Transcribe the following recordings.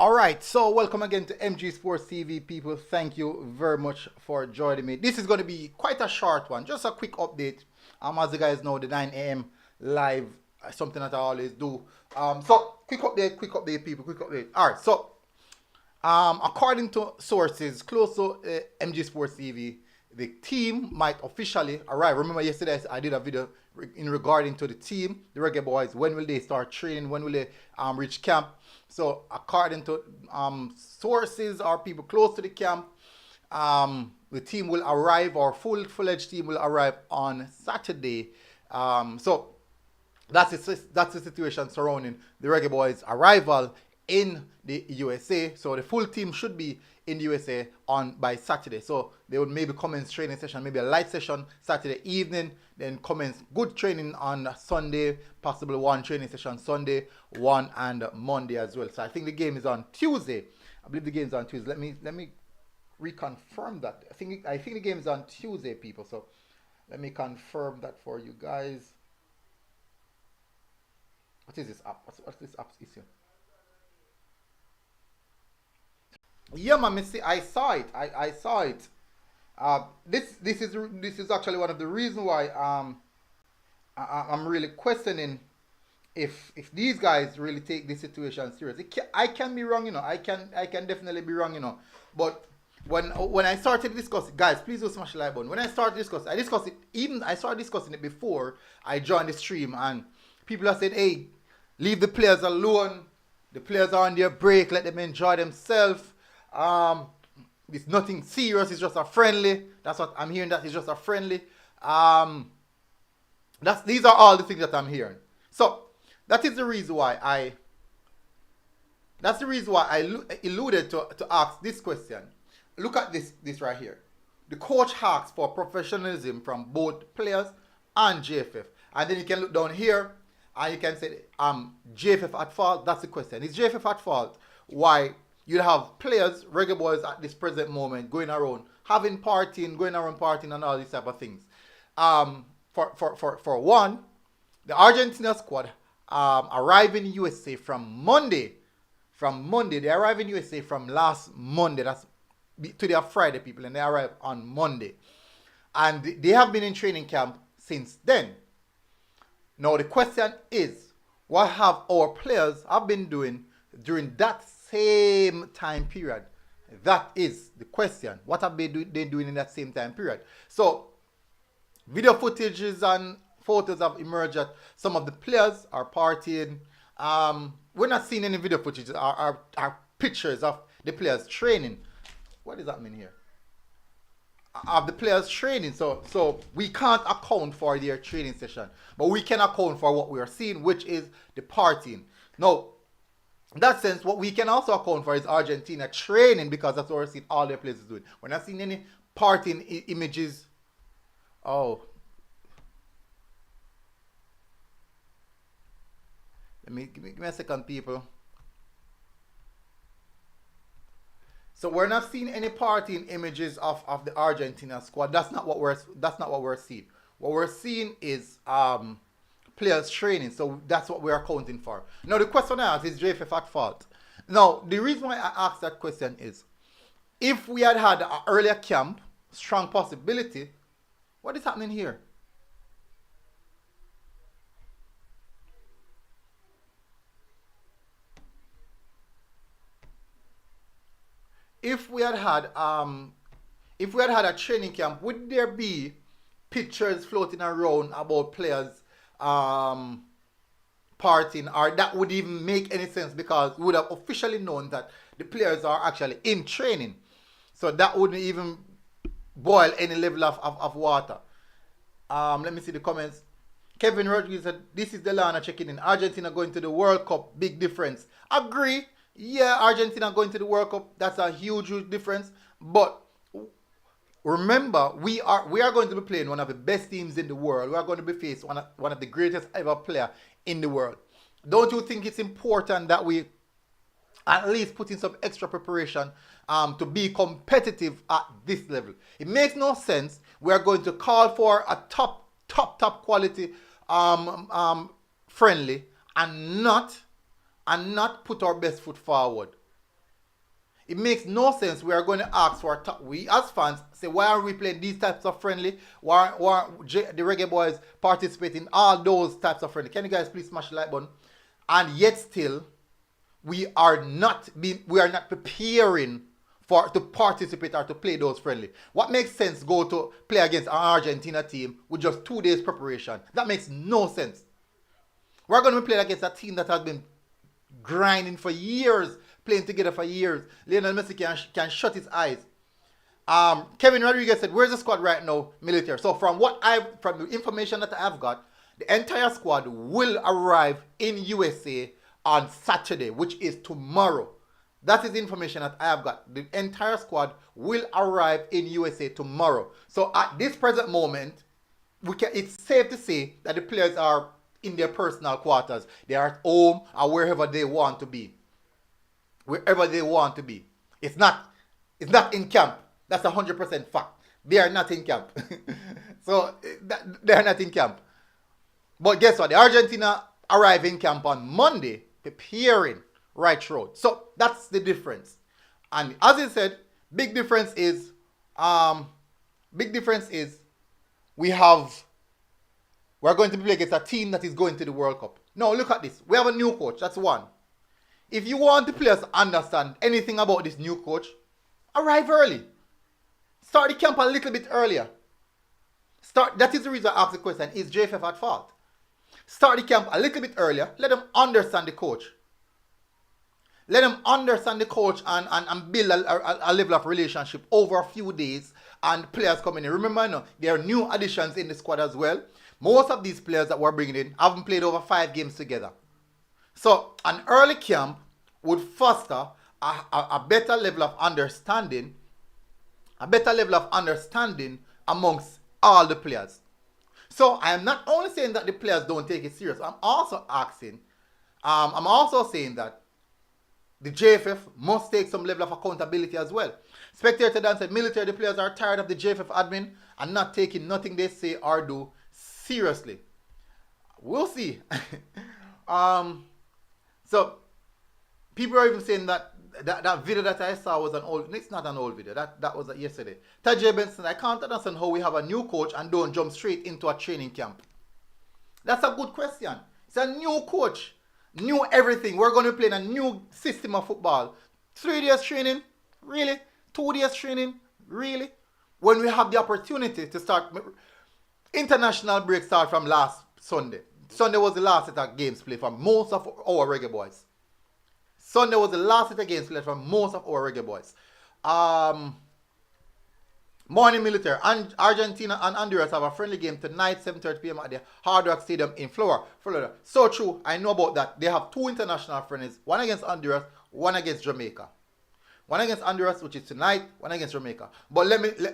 All right, so welcome again to MG Sports TV, people. Thank you very much for joining me. This is going to be quite a short one, just a quick update. As you guys know, the 9 a.m. live, something that I always do. So quick update, people, quick update. All right, so according to sources close to MG Sports TV, the team might officially arrive. Remember yesterday I did a video in regarding to the team, the Reggae Boyz. When will they start training? When will they reach camp? So according to sources or people close to the camp, the team will arrive, or full-fledged team will arrive on Saturday. So that's the situation surrounding the Reggae Boyz' arrival in the USA. So the full team should be in the USA by Saturday. So they would maybe commence training session, maybe a light session Saturday evening, then commence good training on Sunday, possibly one training session Sunday, one and Monday as well. So I think the game is on Tuesday. I believe the game is on Tuesday. Let me reconfirm that. I think the game is on Tuesday, people. So let me confirm that for you guys. What is this app? What's this app's issue? Yeah, man, I saw it. I saw it. This is actually one of the reasons why I'm really questioning if these guys really take this situation serious. I can be wrong, I can definitely be wrong, But when I started discussing, guys, please do smash the like button. When I started discussing, I started discussing it before I joined the stream, and people are saying, "Hey, leave the players alone. The players are on their break. Let them enjoy themselves. It's nothing serious. It's just a friendly." That's what I'm hearing. That it's just a friendly. These are all the things that I'm hearing. So that is the reason why I alluded to ask this question. Look at this right here. The coach asks for professionalism from both players and JFF, and then you can look down here and you can say, JFF at fault? That's the question. Is JFF at fault? Why you have players, Reggae Boyz at this present moment, going around partying and all these type of things. For one, the Argentina squad arrived in USA from Monday. They arrived in USA from last Monday. That's today or Friday, people, and they arrived on Monday. And they have been in training camp since then. Now the question is, what have our players have been doing during that same time period? That is the question. What have they doing in that same time period? So video footages and photos have emerged that some of the players are partying. We're not seeing any video footage or pictures of the players training. What does that mean here? Of the players training. So we can't account for their training session, but we can account for what we are seeing, which is the partying. Now, in that sense, what we can also account for is Argentina training, because that's what we're seeing all their players doing. We're not seeing any partying images. Oh. Give me a second, people. So we're not seeing any partying images of the Argentina squad. That's not what we're seeing. What we're seeing is players training. So that's what we're accounting for. Now the question I asked is JFF at fault. Now the reason why I asked that question is, if we had an earlier camp, strong possibility. What is happening here? If we had a training camp, would there be pictures floating around about players partying, or that would even make any sense, because we would have officially known that the players are actually in training? So that wouldn't even boil any level of water. Let me see the comments. Kevin Rodriguez said, "This is Delana checking in. Argentina going to the World Cup, big difference." Agree. Yeah, Argentina going to the World Cup, that's a huge difference. But remember, we are going to be playing one of the best teams in the world. We are going to be facing one of the greatest ever player in the world. Don't you think it's important that we at least put in some extra preparation to be competitive at this level? It makes no sense. We are going to call for a top quality friendly and not put our best foot forward. It makes no sense. We are going to ask for we as fans say, why are we playing these types of friendly? Why aren't the Reggae Boyz participate in all those types of friendly? Can you guys please smash the like button? And yet still, we are not preparing to participate or to play those friendly. What makes sense go to play against an Argentina team with just 2 days preparation? That makes no sense. We're going to be playing against a team that has been grinding for years, playing together for years. Lionel Messi can shut his eyes. Kevin Rodriguez said, where's the squad right now, military? So from the information that I've got, the entire squad will arrive in USA on Saturday, which is tomorrow. That is the information that I have got. The entire squad will arrive in USA tomorrow. So at this present moment, it's safe to say that the players are in their personal quarters. They are at home or wherever they want to be. Wherever they want to be. It's not in camp. That's 100% fact. They are not in camp. So they are not in camp. But guess what? The Argentina arrive in camp on Monday, preparing right road. So that's the difference. And as I said, big difference is we're going to play against a team that is going to the World Cup. Now look at this. We have a new coach. That's one. If you want the players to understand anything about this new coach, arrive early. Start the camp a little bit earlier. That is the reason I asked the question, is JFF at fault? Start the camp a little bit earlier. Let them understand the coach. Let them understand the coach and build a level of relationship over a few days, and players coming in. Remember, there are new additions in the squad as well. Most of these players that we're bringing in haven't played over 5 games together. So an early camp would foster a better level of understanding, amongst all the players. So I am not only saying that the players don't take it serious. I'm also saying that the JFF must take some level of accountability as well. Spectator Dan said, military, the players are tired of the JFF admin and not taking nothing they say or do seriously. We'll see. So people are even saying that video that I saw was an old. It's not an old video. That was yesterday. Tajay Benson, I can't understand how we have a new coach and don't jump straight into a training camp. That's a good question. It's a new coach, new everything. We're going to play in a new system of football. 3 days training, really? 2 days training, really? When we have the opportunity to start. International break start from last Sunday. Sunday was the last set of games played for most of our Reggae Boyz. Sunday was the last set of games played for most of our Reggae Boyz. Morning military. Argentina and Honduras have a friendly game tonight, 7:30 p.m. at the Hard Rock Stadium in Florida. So true. I know about that. They have 2 international friendlies. One against Honduras, one against Jamaica. One against Honduras, which is tonight, one against Jamaica. But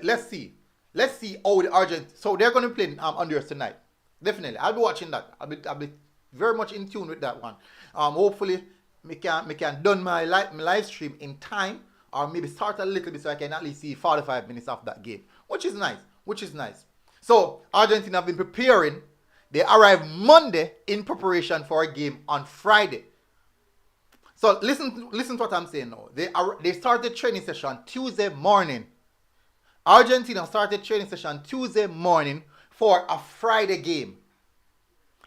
let's see. Let's see how the Argent. So they're going to play Honduras tonight. Definitely. I'll be watching that. I'll be very much in tune with that one. Hopefully, me can done my live stream in time, or maybe start a little bit so I can at least see 45 minutes of that game, which is nice. So Argentina have been preparing. They arrive Monday in preparation for a game on Friday. So listen to what I'm saying now. They started training session Tuesday morning. Argentina started training session Tuesday morning for a Friday game.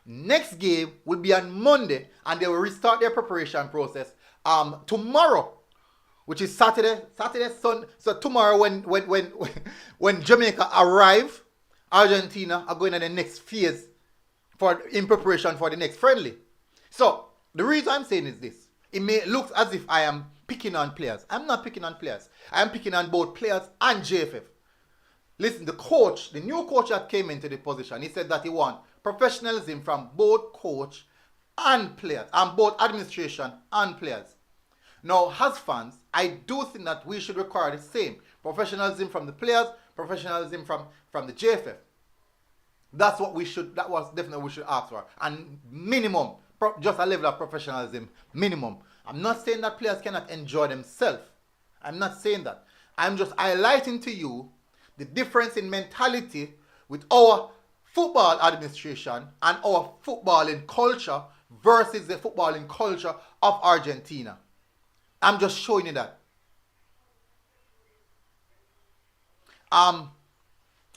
Next game will be on Monday, and they will restart their preparation process tomorrow, which is Saturday, Sunday. So tomorrow, when Jamaica arrive, Argentina are going on the next phase in preparation for the next friendly. So the reason I'm saying is this: it may look as if I am picking on players. I'm not picking on players. I am picking on both players and JFF. Listen, the new coach that came into the position, he said that he wants professionalism from both coach and players, and both administration and players. Now, as fans, I do think that we should require the same professionalism from the players, professionalism from the JFF. That was definitely what we should ask for. And minimum, just a level of professionalism, minimum. I'm not saying that players cannot enjoy themselves. I'm not saying that. I'm just highlighting to you the difference in mentality with our football administration and our footballing culture versus the footballing culture of Argentina. I'm just showing you that. Um,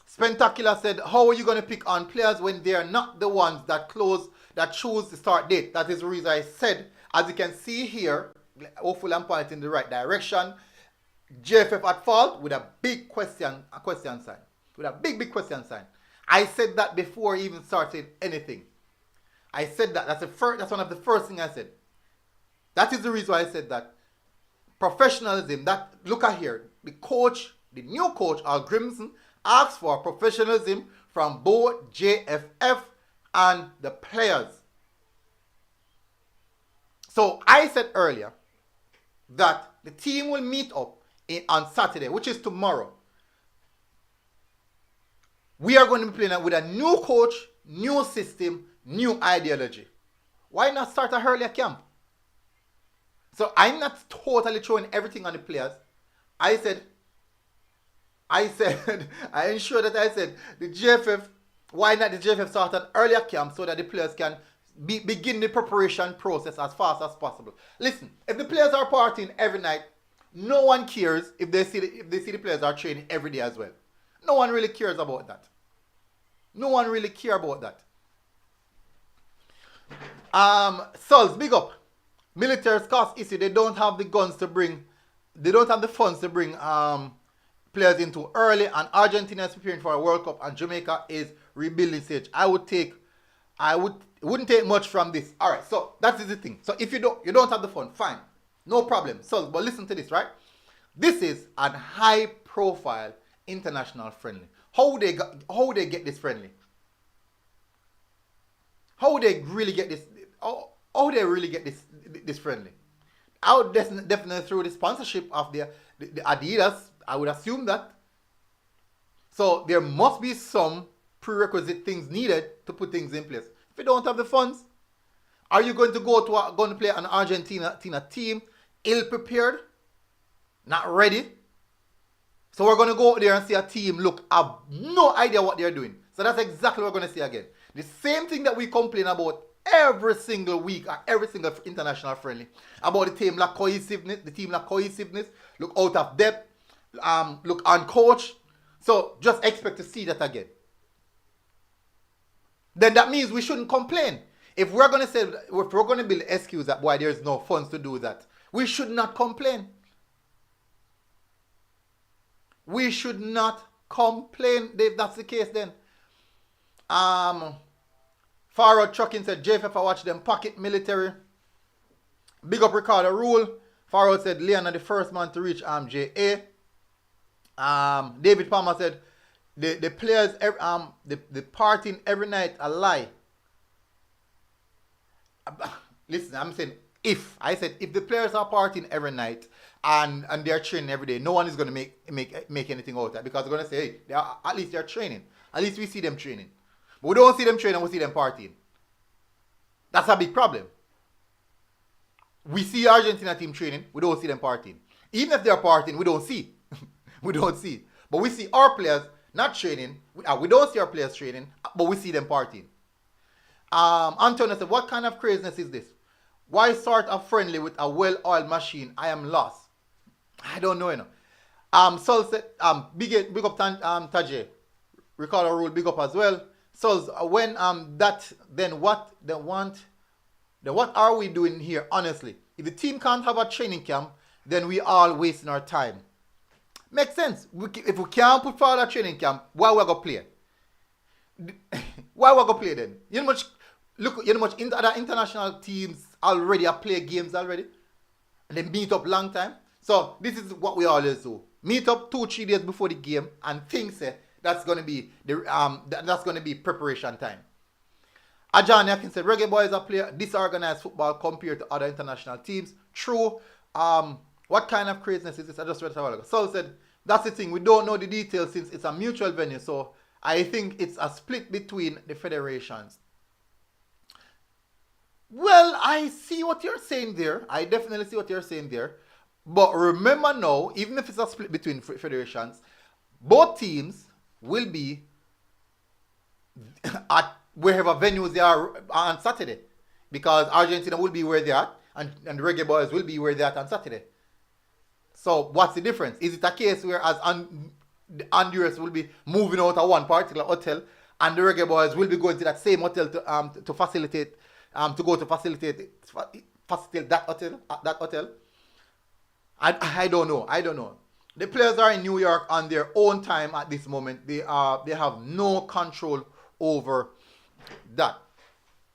Spectacular said, how are you going to pick on players when they are not the ones that choose the start date? That is the reason I said, as you can see here, hopefully I'm pointing in the right direction. JFF at fault with a big question sign. With a big question sign. I said that before he even started anything. I said that. That's one of the first things I said. That is the reason why I said that. Professionalism. That, look at here. The new coach, Al Grimson, asked for professionalism from both JFF and the players. So I said earlier that the team will meet up on Saturday, which is tomorrow. We are going to be playing with a new coach, new system, new ideology. Why not start a earlier camp? So I'm not totally throwing everything on the players. I said, I ensure that I said the JFF, why not the JFF start an earlier camp so that the players can begin the preparation process as fast as possible. Listen, if the players are partying every night, no one cares if they see the players are training every day as well. No one really cares about that. No one really cares about that. Souls, big up. Military's cost issue. They don't have the guns to bring. They don't have the funds to bring players in too early. And Argentina is preparing for a World Cup, and Jamaica is rebuilding stage. It wouldn't take much from this. All right, so that is the thing. So if you don't have the fund, fine, no problem. So, but listen to this, right? This is a high-profile international friendly. How they get this friendly? How they really get this? How they really get this friendly? I would definitely through the sponsorship of the Adidas. I would assume that. So there must be some prerequisite things needed to put things in place. If you don't have the funds, are you going to going to play an Argentina team ill prepared, not ready? So we're going to go out there and see a team have no idea what they're doing. So that's exactly what we're going to see again. The same thing that we complain about every single week or every single international friendly about the team lack cohesiveness, look out of depth, look uncoached. So just expect to see that again. Then that means we shouldn't complain. If we're going to build an excuse that why there's no funds to do that, we should not complain. We should not complain if that's the case then. Farrod Trucking said, JFF, I watch them pocket military. Big up Ricardo Rule. Farrod said, Leon are the first man to reach JA. David Palmer said, the players, the partying every night a lie. Listen, I'm saying if the players are partying every night and they're training every day, no one is going to make anything out of that, because they're going to say, hey, at least they're training. At least we see them training. But we don't see them training, we see them partying. That's a big problem. We see Argentina team training, we don't see them partying. Even if they're partying, we don't see. We don't see. But we see our players not training. We don't see our players training, but we see them partying. Antonio said, what kind of craziness is this? Why start a friendly with a well-oiled machine? I am lost. I don't know, you know. Sol said, big up Tajay. Recall a rule, big up as well. So when what are we doing here, honestly? If the team can't have a training camp, then we all wasting our time. Makes sense. If we can't put forward a training camp, why we gonna play? Why we gonna play then? You know much other international teams already are play games already, and they meet up long time. So this is what we always do: meet up 2-3 days before the game and think that's gonna be preparation time. Ajani Akin said, Reggae Boyz are play disorganized football compared to other international teams. True. What kind of craziness is this? I just read it a while ago. Sol said, that's the thing. We don't know the details since it's a mutual venue. So I think it's a split between the federations. Well, I see what you're saying there. I definitely see what you're saying there. But remember now, even if it's a split between federations, both teams will be at wherever venues they are on Saturday. Because Argentina will be where they are, and the Reggae Boyz will be where they are on Saturday. So what's the difference? Is it a case where as the Honduras will be moving out of one particular hotel, and the Reggae Boyz will be going to that same hotel to facilitate facilitate that hotel. I don't know. I don't know. The players are in New York on their own time at this moment. They have no control over that.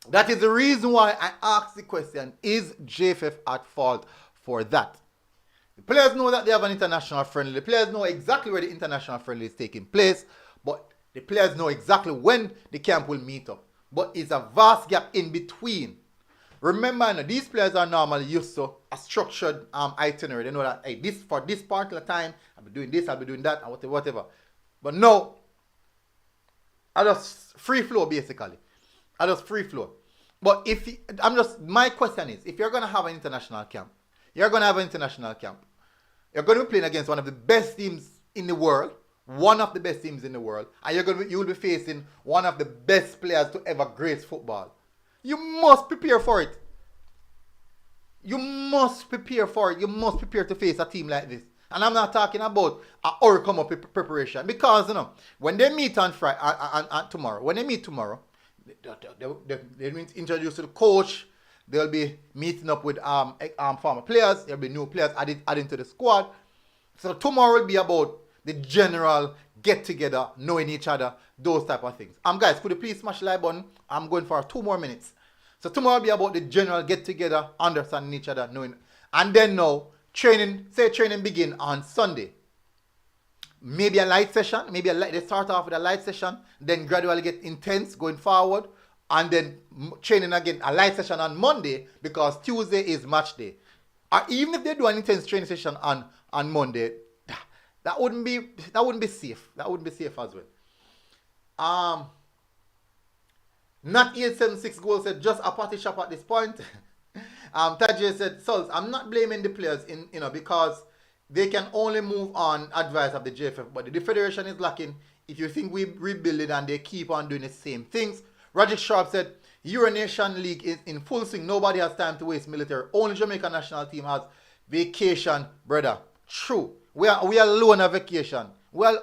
That is the reason why I asked the question, is JFF at fault for that? The players know that they have an international friendly. The players know exactly where the international friendly is taking place, but the players know exactly when the camp will meet up. But it's a vast gap in between. Remember, these players are normally used to a structured itinerary. They know that, hey, for this particular time, I'll be doing this, I'll be doing that, and whatever. But no, I just free flow basically. I just free flow. But my question is, if you're gonna have an international camp, you're gonna be playing against one of the best teams in the world, and you will be facing one of the best players to ever grace football. You must prepare for it. You must prepare to face a team like this. And I'm not talking about a or come up preparation, because when they meet on Friday and tomorrow, they will introduce to the coach. They'll be meeting up with former players. There'll be new players added to the squad. So tomorrow will be about the general get together, knowing each other, those type of things. Guys, could you please smash the like button? I'm going for 2 more minutes. So tomorrow will be about the general get together, understanding each other, knowing. And then now, training begin on Sunday. Maybe a light session. They start off with a light session, then gradually get intense going forward, and then training again, a light session on Monday, because Tuesday is match day. Or even if they do an intense training session on Monday, that wouldn't be safe. That wouldn't be safe as well. Not 876 goal said just a party shop at this point. Tajay said, Sulz, I'm not blaming the players because they can only move on advice of the JFF, but the federation is lacking. If you think we rebuild it and they keep on doing the same things. Rajic Sharp said, Euronation League is in full swing. Nobody has time to waste military. Only Jamaica national team has vacation, brother. True. We are alone on vacation. Well,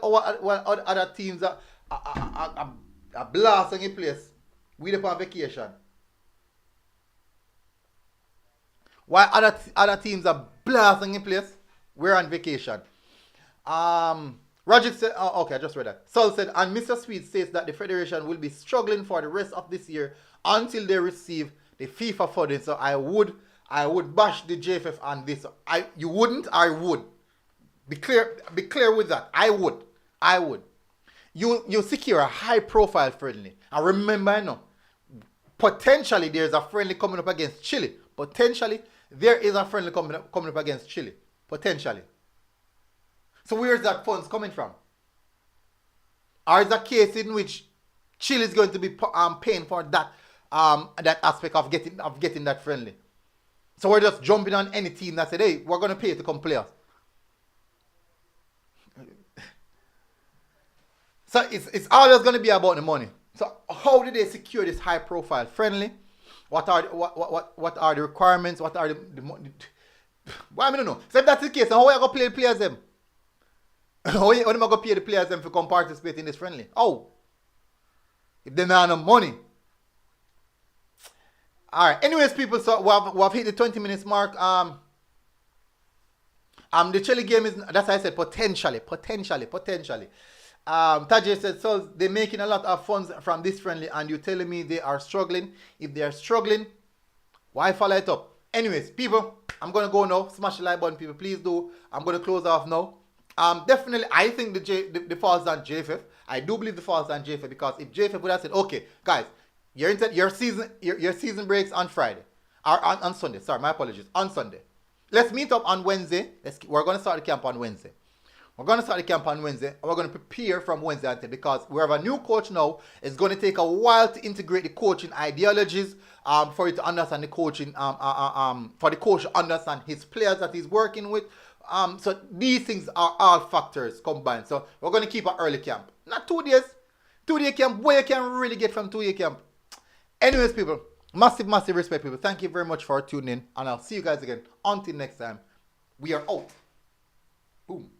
other teams are blasting in place. We're on vacation. While other teams are blasting in place, we're on vacation. Roger said, okay, I just read that. Sol said, and Mr. Sweet states that the federation will be struggling for the rest of this year until they receive the FIFA funding. So I would bash the JFF on this. You wouldn't? I would. Be clear with that. I would. You secure a high profile friendly. And remember, potentially there's a friendly coming up against Chile. Potentially there is a friendly coming up against Chile. Potentially. So where is that funds coming from? Or is a case in which Chile is going to be paying for that aspect of getting that friendly? So we're just jumping on any team that said, hey, we're going to pay to come play us. So it's always going to be about the money. So how do they secure this high profile friendly? What are the requirements? What are the well, I don't know. So if that's the case, then how are you going to play the players them? How am I going to pay the players them to come participate in this friendly? Oh, if they don't have no money. Alright, anyways, people, so we have hit the 20 minutes mark. The Chile game is, that's why I said potentially. Tajay said, so they're making a lot of funds from this friendly and you're telling me they are struggling. If they are struggling, why follow it up? Anyways, people, I'm going to go now. Smash the like button, people. Please do. I'm going to close off now. Definitely, I think the fault is on JFF. I do believe the fault is on JFF because if JFF would have said, okay, guys, your season breaks on Friday. Or on Sunday. Sorry, my apologies. On Sunday. Let's meet up on Wednesday. We're going to start the camp on Wednesday. We're going to start the camp on Wednesday. And we're going to prepare from Wednesday until, because we have a new coach now. It's going to take a while to integrate the coaching ideologies, for you to understand the coaching, for the coach to understand his players that he's working with. So these things are all factors combined. So we're going to keep an early camp. Not 2 days. 2-day camp. Where you can really get from 2-day camp. Anyways, people. Massive respect, people. Thank you very much for tuning in. And I'll see you guys again. Until next time. We are out. Boom.